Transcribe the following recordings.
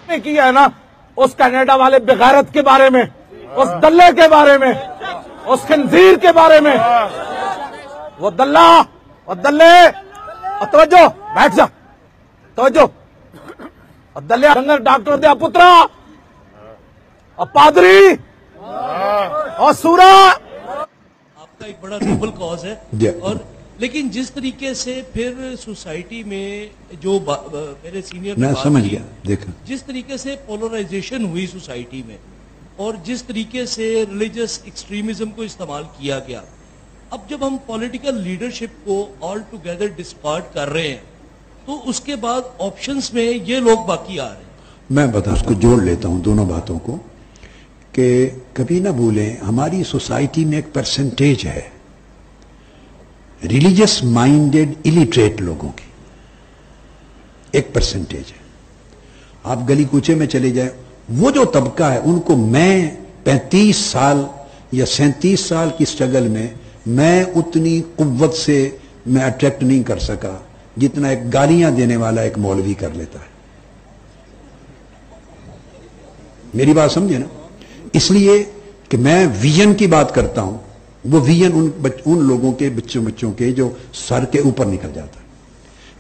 نے کیا ہے نا اس کینیڈا والے بغیرت کے بارے میں، اس دلے کے بارے میں، اس خنزیر کے بارے میں، وہ دلہ اور دلے اور توجہ بیٹھ جا توجہ اور دلے ڈاکٹر دیا پترا اور پادری اور سورا آپ کا ایک بڑا نوبل کاز ہے، اور لیکن جس طریقے سے پھر سوسائٹی میں جو میرے سینئر میں سمجھ گیا، دیکھا جس طریقے سے پولرائزیشن ہوئی سوسائٹی میں اور جس طریقے سے ریلیجس ایکسٹریمزم کو استعمال کیا گیا، اب جب ہم پولیٹیکل لیڈرشپ کو آل ٹوگیدر ڈسکارڈ کر رہے ہیں تو اس کے بعد آپشنز میں یہ لوگ باقی آ رہے ہیں۔ میں بتا اس کو جوڑ لیتا ہوں دونوں باتوں کو کہ کبھی نہ بھولیں ہماری سوسائٹی میں ایک پرسنٹیج ہے ریلیجس مائنڈڈ الیٹریٹ لوگوں کی، ایک پرسنٹیج ہے۔ آپ گلی کوچے میں چلے جائیں، وہ جو طبقہ ہے ان کو میں 35 سال یا 37 سال کی سٹرگل میں اتنی قوت سے میں اٹریکٹ نہیں کر سکا جتنا ایک گالیاں دینے والا ایک مولوی کر لیتا ہے۔ میری بات سمجھے نا؟ اس لیے کہ میں ویژن کی بات کرتا ہوں، وہ ویژن ان لوگوں کے بچوں کے جو سر کے اوپر نکل جاتا ہے۔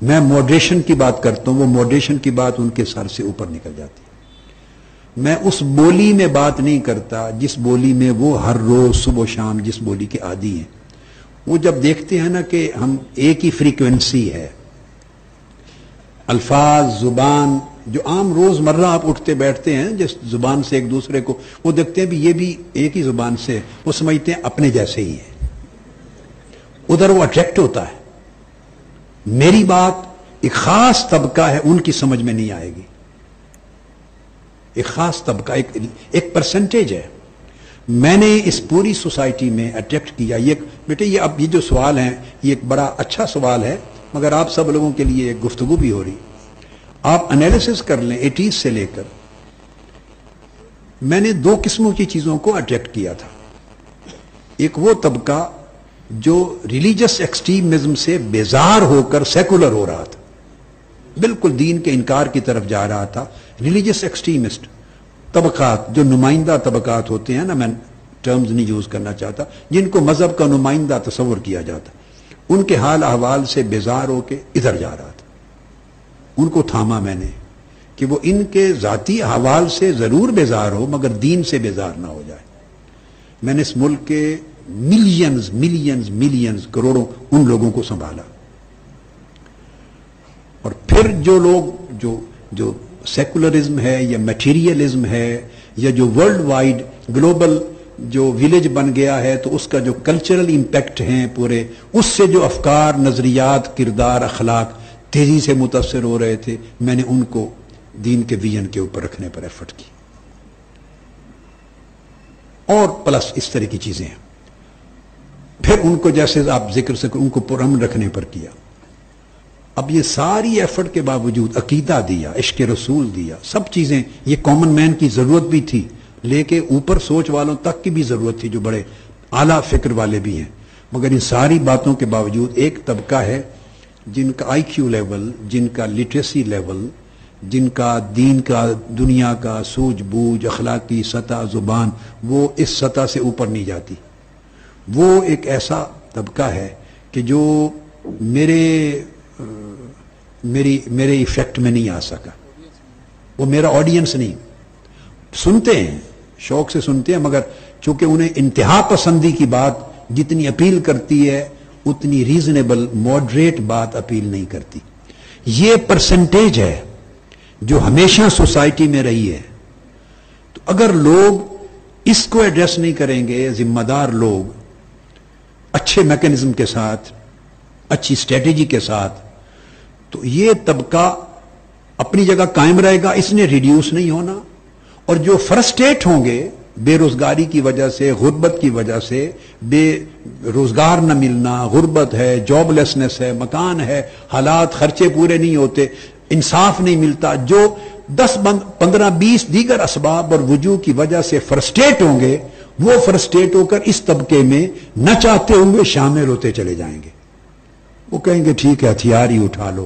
میں موڈریشن کی بات کرتا ہوں، وہ موڈریشن کی بات ان کے سر سے اوپر نکل جاتی ہے۔ میں اس بولی میں بات نہیں کرتا جس بولی میں وہ ہر روز صبح و شام جس بولی کے عادی ہیں۔ وہ جب دیکھتے ہیں نا کہ ہم ایک ہی فریکوینسی ہے، الفاظ زبان جو عام روز مرہ آپ اٹھتے بیٹھتے ہیں جس زبان سے ایک دوسرے کو، وہ دیکھتے ہیں بھی یہ بھی ایک ہی زبان سے، وہ سمجھتے ہیں اپنے جیسے ہی ہے، ادھر وہ اٹریکٹ ہوتا ہے۔ میری بات ایک خاص طبقہ ہے ان کی سمجھ میں نہیں آئے گی، ایک خاص طبقہ ایک پرسنٹیج ہے۔ میں نے اس پوری سوسائٹی میں اٹریکٹ کیا۔ یہ بیٹے اب یہ جو سوال ہیں یہ ایک بڑا اچھا سوال ہے، مگر آپ سب لوگوں کے لیے ایک گفتگو بھی ہو رہی۔ آپ انالیسس کر لیں 80s سے لے کر، میں نے 2 قسموں کی چیزوں کو اٹریکٹ کیا تھا۔ ایک وہ طبقہ جو ریلیجس ایکسٹریمزم سے بیزار ہو کر سیکولر ہو رہا تھا، بالکل دین کے انکار کی طرف جا رہا تھا۔ ریلیجس ایکسٹریمسٹ طبقات جو نمائندہ طبقات ہوتے ہیں نا، میں ٹرمز نہیں یوز کرنا چاہتا، جن کو مذہب کا نمائندہ تصور کیا جاتا، ان کے حال احوال سے بیزار ہو کے ادھر جا رہا تھا۔ ان کو تھاما میں نے کہ وہ ان کے ذاتی احوال سے ضرور بیزار ہو مگر دین سے بیزار نہ ہو جائے۔ میں نے اس ملک کے ملینز کروڑوں ان لوگوں کو سنبھالا، اور پھر جو لوگ جو سیکولرزم ہے یا میٹیریلزم ہے یا جو ورلڈ وائڈ گلوبل جو ویلیج بن گیا ہے، تو اس کا جو کلچرل امپیکٹ ہیں پورے، اس سے جو افکار، نظریات، کردار، اخلاق تیزی سے متاثر ہو رہے تھے، میں نے ان کو دین کے ویژن کے اوپر رکھنے پر ایفرٹ کی، اور پلس اس طرح کی چیزیں ہیں۔ پھر ان کو جیسے آپ ذکر سے ان کو پرامن رکھنے پر کیا۔ اب یہ ساری ایفرٹ کے باوجود عقیدہ دیا، عشق رسول دیا، سب چیزیں، یہ کامن مین کی ضرورت بھی تھی، لیکن اوپر سوچ والوں تک کی بھی ضرورت تھی جو بڑے اعلیٰ فکر والے بھی ہیں، مگر ان ساری باتوں کے باوجود ایک طبقہ ہے جن کا آئی کیو لیول، جن کا لٹریسی لیول، جن کا دین کا، دنیا کا سوجھ بوجھ، اخلاقی سطح، زبان، وہ اس سطح سے اوپر نہیں جاتی۔ وہ ایک ایسا طبقہ ہے کہ جو میرے ایفیکٹ میں نہیں آ سکا، وہ میرا آڈینس نہیں۔ سنتے ہیں، شوق سے سنتے ہیں، مگر چونکہ انہیں انتہا پسندی کی بات جتنی اپیل کرتی ہے اتنی ریزنیبل ماڈریٹ بات اپیل نہیں کرتی۔ یہ پرسنٹیج ہے جو ہمیشہ سوسائٹی میں رہی ہے۔ تو اگر لوگ اس کو ایڈریس نہیں کریں گے، ذمہ دار لوگ اچھے میکانزم کے ساتھ، اچھی اسٹریٹجی کے ساتھ، تو یہ طبقہ اپنی جگہ قائم رہے گا، اس نے ریڈیوس نہیں ہونا۔ اور جو فرسٹریٹ ہوں گے بے روزگاری کی وجہ سے، غربت کی وجہ سے، بے روزگار نہ ملنا، غربت ہے، جاب لیسنس ہے، مکان ہے، حالات، خرچے پورے نہیں ہوتے، انصاف نہیں ملتا، جو 10 15 20 دیگر اسباب اور وجوہ کی وجہ سے فرسٹریٹ ہوں گے، وہ فرسٹریٹ ہو کر اس طبقے میں نہ چاہتے ہوئے شامل ہوتے چلے جائیں گے۔ وہ کہیں گے ٹھیک ہے ہتھیار ہی اٹھا لو،